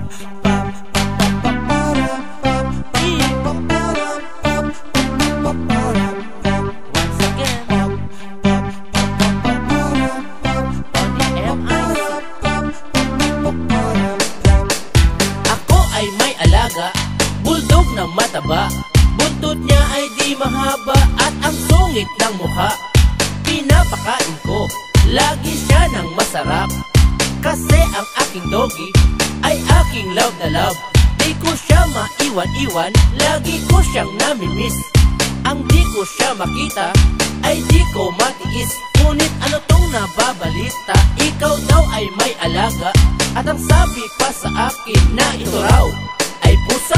Ako ay may alaga, bulldog na mataba. Buntot niya ay di mahaba at ang sungit ng mukha. Pinapakain ko, lagi siya ng masarap. Kasi ang aking doggy ay aking love na love. Di ko siya maiwan-iwan, lagi ko siyang namimiss. Ang di ko siya makita ay di ko matiis. Ngunit ano tong nababalita, ikaw daw ay may alaga. At ang sabi pa sa akin na ito raw ay pusa.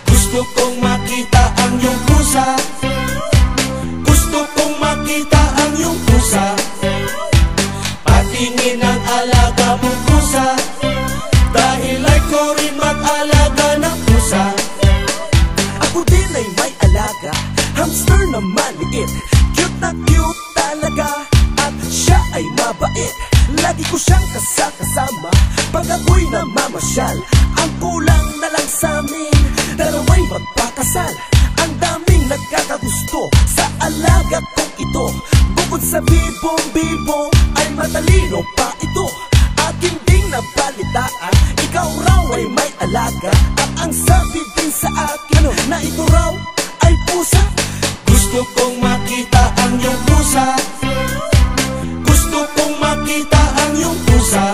Gusto kong makita ang iyong pusa. Gusto kong makita ang iyong pusa. Patingin ang alaga mong pusa. Dahil ay ko rin mag-alaga ng pusa. Ako din ay may alaga, hamster na maliit. Cute na cute talaga, at siya ay mabait. Lagi ko siyang kasama pag ako'y namamasyal. Ang kulang na lang sa amin, dalawa'y magpakasal. Ang daming nagkakagusto sa alaga kong ito. Bukod sa bibong-bibong ay matalino pa ito. Akin ding nabalitaan, ikaw raw ay may alaga. At ang sabi din sa akin na ito raw ay pusa. Gusto kong makita ang iyong pusa. Gusto kong makita ang iyong pusa.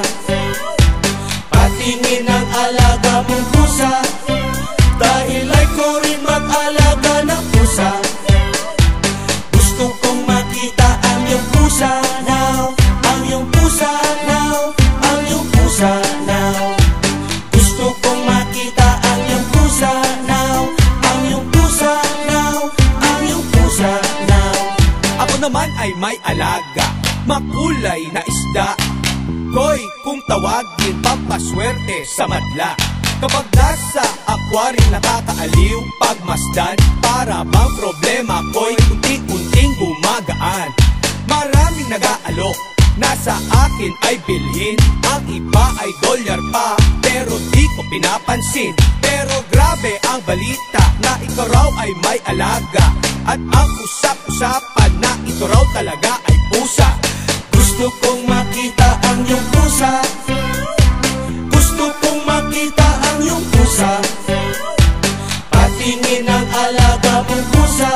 Patingin ang alaga mong pusa. Dahil ay ko rin mag-alaga ng pusa. Gusto kong makita ang iyong pusa now. Ang iyong pusa now. Ang iyong pusa now. Gusto kong makita ang iyong pusa now. Ang iyong pusa now. Ang iyong pusa now. Ako naman ay may alaga, makulay na isda. Koy, kung tawagin, pampaswerte sa madla. Kapag nasa aquarium nakakaaliw, pagmasdan, para bang problema ko'y unti-unting gumagaan. Maraming nag-aalok, nasa akin ay bilhin. Ang iba ay dolyar pa, pero di ko pinapansin. Pero grabe ang balita na ito raw ay may alaga. At ang usap-usapan na ito raw talaga ay pusa. Gusto kong makita ang iyong pusa. Gusto kong makita ang iyong pusa. Patingin ang alaga mong pusa.